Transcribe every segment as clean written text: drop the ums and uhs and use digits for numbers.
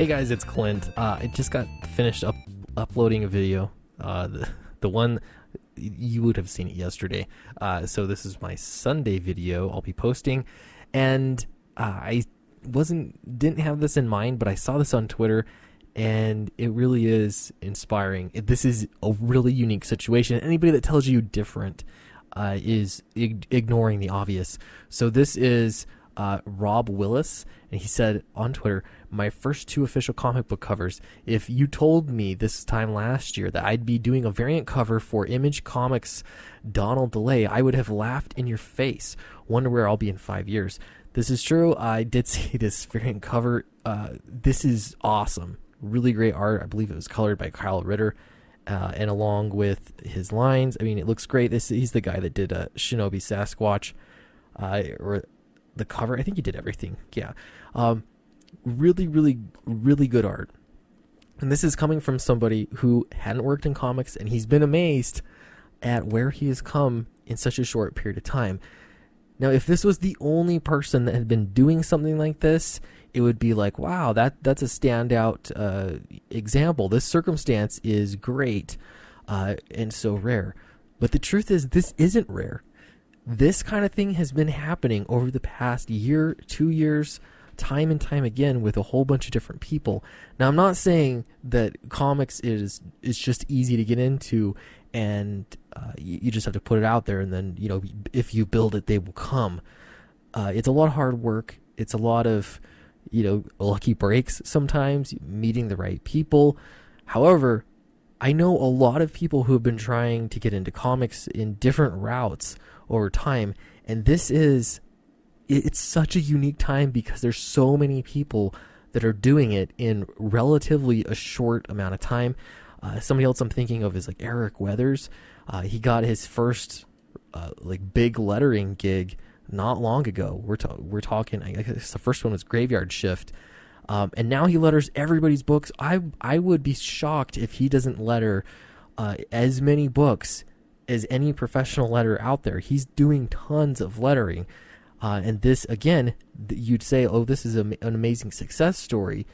Hey guys, it's Clint. I just got finished uploading a video. The one you would have seen it yesterday. So this is my Sunday video I'll be posting, and I didn't have this in mind, but I saw this on Twitter, and it really is inspiring. This is a really unique situation. Anybody that tells you different is ignoring the obvious. So this is Rob Willis, and he said on Twitter, "My first two official comic book covers. If you told me this time last year that I'd be doing a variant cover for Image Comics' Donald DeLay, I would have laughed in your face. Wonder where I'll be in 5 years." This is true. I did see this variant cover. This is awesome. Really great art. I believe it was colored by Kyle Ritter. And along with his lines, I mean, it looks great. He's the guy that did Shinobi Sasquatch, or the cover. I think he did everything. Yeah. Really, really, really good art. And this is coming from somebody who hadn't worked in comics, and he's been amazed at where he has come in such a short period of time. Now, if this was the only person that had been doing something like this, it would be like, wow, that's a standout example. This circumstance is great and so rare. But the truth is, this isn't rare. This kind of thing has been happening over the past year, 2 years, time and time again with a whole bunch of different people. Now, I'm not saying that comics is just easy to get into and you just have to put it out there, and then, you know, if you build it, they will come. It's a lot of hard work. It's a lot of, you know, lucky breaks sometimes, meeting the right people. However, I know a lot of people who have been trying to get into comics in different routes over time, and it's such a unique time because there's so many people that are doing it in relatively a short amount of time. Somebody else I'm thinking of is like Eric Weathers. He got his first like big lettering gig not long ago. We're talking, I guess the first one was Graveyard Shift, and now he letters everybody's books. I would be shocked if he doesn't letter as many books as any professional letterer out there. He's doing tons of lettering, and this, again, you'd say, oh, this is an amazing success story.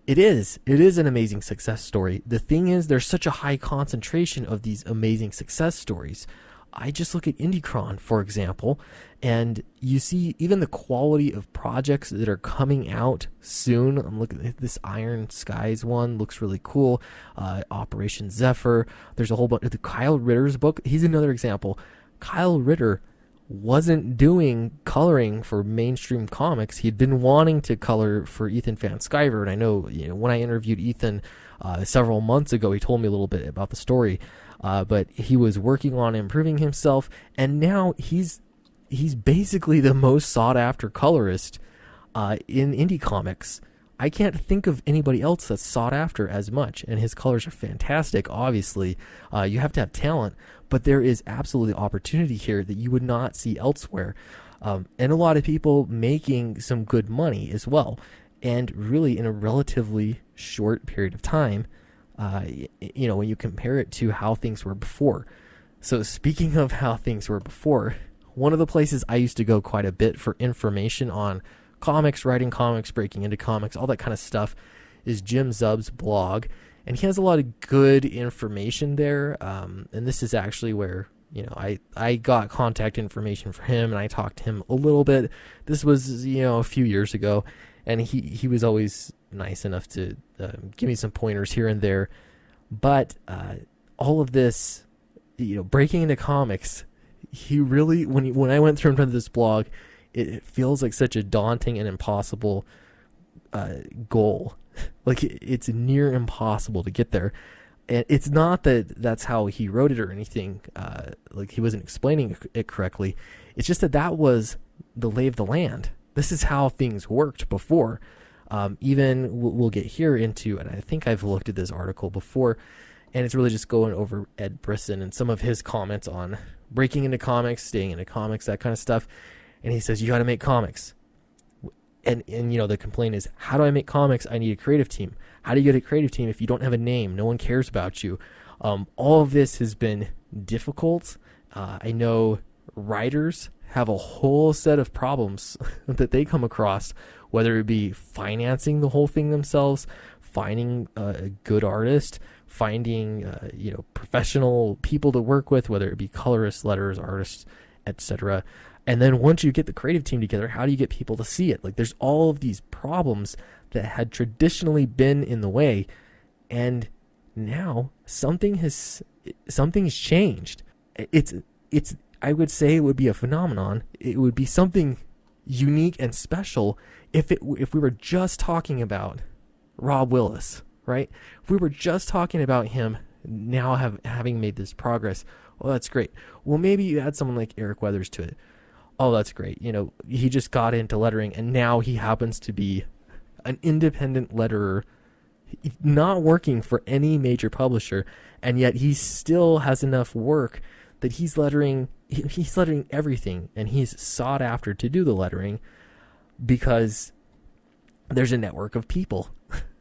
It is an amazing success story. The thing is, there's such a high concentration of these amazing success stories. I just look at Indiecron, for example, and you see even the quality of projects that are coming out soon. I'm looking at this Iron Skies one, looks really cool. Operation Zephyr. There's a whole bunch of the Kyle Ritter's book. He's another example. Kyle Ritter wasn't doing coloring for mainstream comics. He'd been wanting to color for Ethan Van Sciver, and I know, you know, when I interviewed Ethan several months ago, he told me a little bit about the story. But he was working on improving himself, and now he's basically the most sought after colorist in indie comics. I can't think of anybody else that's sought after as much, and his colors are fantastic. Obviously, you have to have talent, but there is absolutely opportunity here that you would not see elsewhere, and a lot of people making some good money as well, and really in a relatively short period of time. You know, when you compare it to how things were before. So speaking of how things were before, one of the places I used to go quite a bit for information on comics, writing comics, breaking into comics, all that kind of stuff, is Jim Zub's blog. And he has a lot of good information there. And this is actually where, you know, I got contact information for him, and I talked to him a little bit. This was, you know, a few years ago, and he was always nice enough to give me some pointers here and there. But all of this, you know, breaking into comics, he really, when I went through this blog, it feels like such a daunting and impossible goal. Like, it's near impossible to get there. And it's not that that's how he wrote it or anything, like he wasn't explaining it correctly. It's just that was the lay of the land. This is how things worked before. Even we'll get here into, and I think I've looked at this article before, and it's really just going over Ed Brisson and some of his comments on breaking into comics, staying into comics, that kind of stuff. And he says, you got to make comics. And you know, the complaint is, how do I make comics? I need a creative team. How do you get a creative team if you don't have a name? No one cares about you. All of this has been difficult. I know writers have a whole set of problems that they come across, whether it be financing the whole thing themselves, finding a good artist, finding professional people to work with, whether it be colorists, letters, artists, etc. And then once you get the creative team together, how do you get people to see it? Like, there's all of these problems that had traditionally been in the way, and now something's changed. It's I would say it would be a phenomenon. It would be something unique and special if we were just talking about Rob Willis, right? If we were just talking about him now having made this progress, well, that's great. Well, maybe you add someone like Eric Weathers to it. Oh, that's great. He just got into lettering, and now he happens to be an independent letterer, not working for any major publisher, and yet he still has enough work that he's lettering everything, and he's sought after to do the lettering because there's a network of people.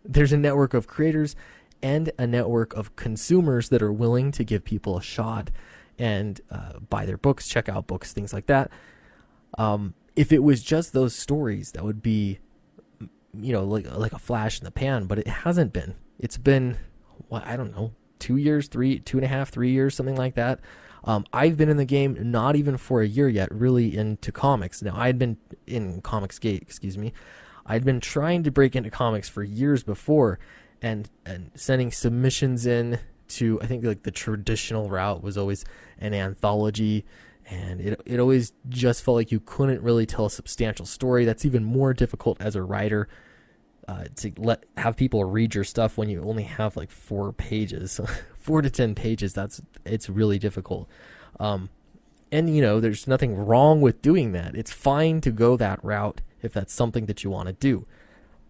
There's a network of creators and a network of consumers that are willing to give people a shot and buy their books, check out books, things like that. If it was just those stories, that would be, like a flash in the pan, but it hasn't been. It's been, I don't know, 2 years, 2.5, 3 years, something like that. I've been in the game not even for a year yet, really into comics. Now, I'd been in Comicsgate, I'd been trying to break into comics for years before, and sending submissions in to, I think, like the traditional route was always an anthology, and it always just felt like you couldn't really tell a substantial story. That's even more difficult as a writer, to have people read your stuff when you only have like 4 pages, 4 to 10 pages. It's really difficult. And there's nothing wrong with doing that. It's fine to go that route if that's something that you want to do.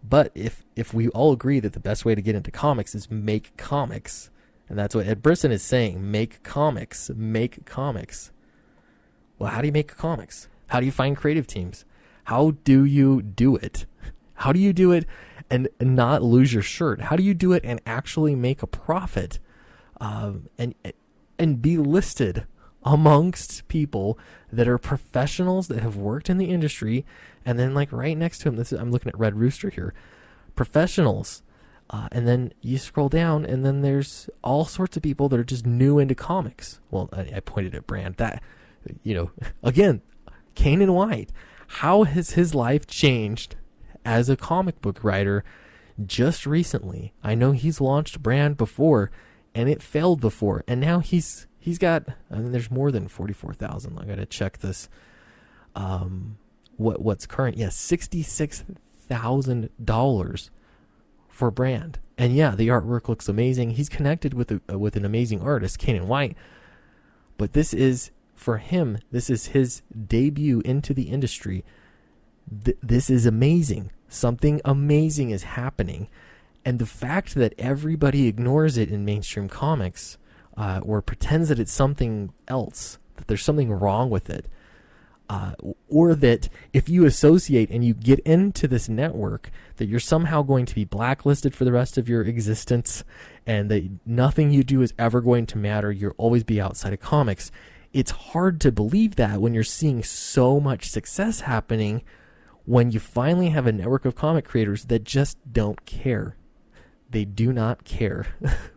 But if we all agree that the best way to get into comics is make comics, and that's what Ed Brisson is saying, make comics. Well, how do you make comics? How do you find creative teams? How do you do it? How do you do it and not lose your shirt? How do you do it and actually make a profit, and be listed amongst people that are professionals that have worked in the industry? And then, like, right next to him, I'm looking at Red Rooster here, professionals. And then you scroll down, and then there's all sorts of people that are just new into comics. Well, I pointed at Brand. That, again, Kanan White. How has his life changed as a comic book writer just recently? I know he's launched Brand before, and it failed before, and now he's got, there's more than 44,000. I gotta check this. What's current? Yeah, $66,000 for Brand, and yeah, the artwork looks amazing. He's connected with an amazing artist, Kanan White, but this is, for him, this is his debut into the industry. This is amazing. Something amazing is happening. And the fact that everybody ignores it in mainstream comics, or pretends that it's something else, that there's something wrong with it, or that if you associate and you get into this network, that you're somehow going to be blacklisted for the rest of your existence, and that nothing you do is ever going to matter, you'll always be outside of comics. It's hard to believe that when you're seeing so much success happening, when you finally have a network of comic creators that just don't care. They do not care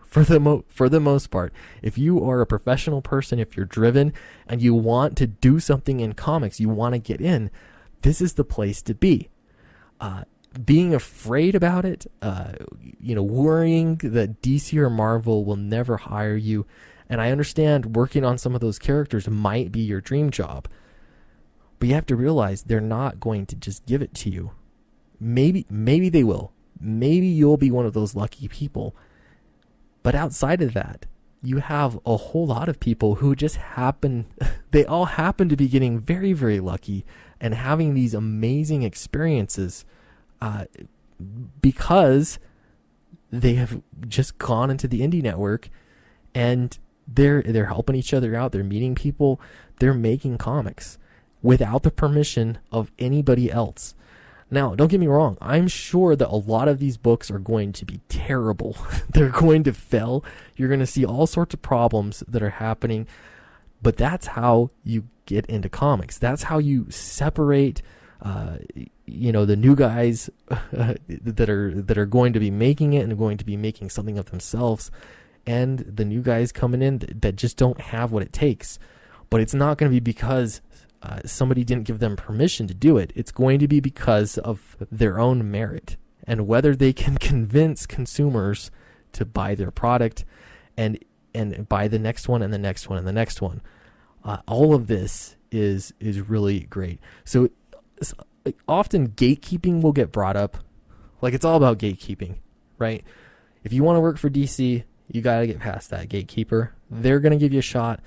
for the most part. If you are a professional person, if you're driven and you want to do something in comics, you want to get in, this is the place to be. Being afraid about it, worrying that DC or Marvel will never hire you. And I understand working on some of those characters might be your dream job, but you have to realize they're not going to just give it to you. Maybe they will. Maybe you'll be one of those lucky people. But outside of that, you have a whole lot of people who just they all happen to be getting very, very lucky and having these amazing experiences, because they have just gone into the indie network, and they're helping each other out. They're meeting people. They're making comics without the permission of anybody else. Now, don't get me wrong. I'm sure that a lot of these books are going to be terrible. They're going to fail. You're going to see all sorts of problems that are happening. But that's how you get into comics. That's how you separate, the new guys that are going to be making it and going to be making something of themselves, and the new guys coming in that just don't have what it takes. But it's not going to be because somebody didn't give them permission to do it. It's going to be because of their own merit and whether they can convince consumers to buy their product and buy the next one and the next one and the next one. All of this is really great. So often gatekeeping will get brought up. Like, it's all about gatekeeping, right? If you want to work for DC, you got to get past that gatekeeper. They're going to give you a shot,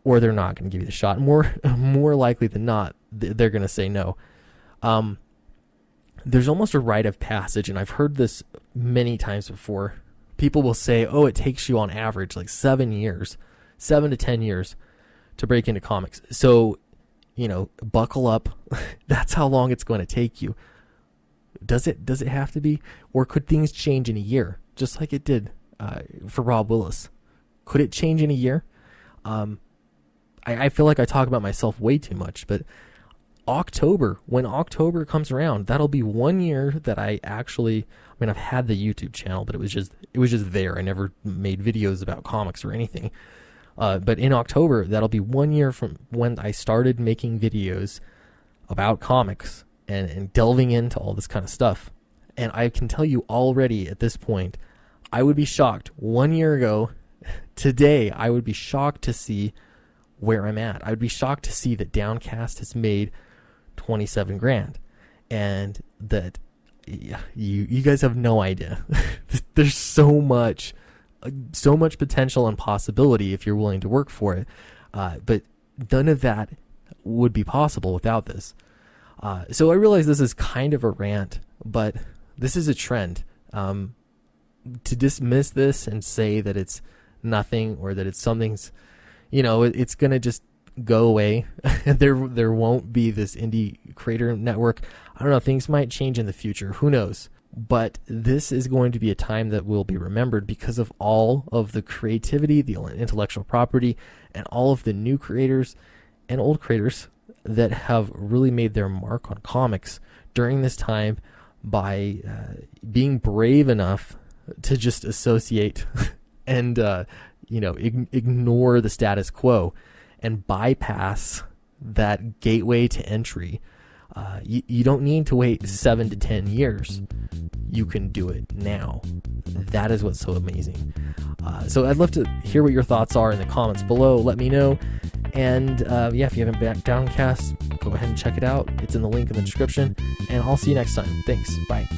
or they're not going to give you the shot. More likely than not, they're going to say no. There's almost a rite of passage, and I've heard this many times before. People will say, oh, it takes you on average like 7 to 10 years to break into comics. So, buckle up. That's how long it's going to take you. Does it have to be? Or could things change in a year, just like it did for Rob Willis? Could it change in a year? I feel like I talk about myself way too much, but when October comes around, that'll be 1 year that I've had the YouTube channel, but it was just there. I never made videos about comics or anything. But in October, that'll be 1 year from when I started making videos about comics and delving into all this kind of stuff. And I can tell you already at this point, I would be shocked 1 year ago, today, I would be shocked to see where I'm at. I would be shocked to see that Downcast has made $27,000 and that you guys have no idea. There's so much potential and possibility if you're willing to work for it. But none of that would be possible without this. So I realize this is kind of a rant, but this is a trend. To dismiss this and say that it's nothing or that it's something's, it's going to just go away. There won't be this indie creator network. I don't know. Things might change in the future. Who knows? But this is going to be a time that will be remembered because of all of the creativity, the intellectual property, and all of the new creators and old creators that have really made their mark on comics during this time by being brave enough to just associate and ignore the status quo and bypass that gateway to entry. You don't need to wait 7 to 10 years. You can do it now. That is what's so amazing. So I'd love to hear what your thoughts are in the comments below. Let me know. And if you haven't been Downcast, go ahead and check it out. It's in the link in the description. And I'll see you next time. Thanks. Bye.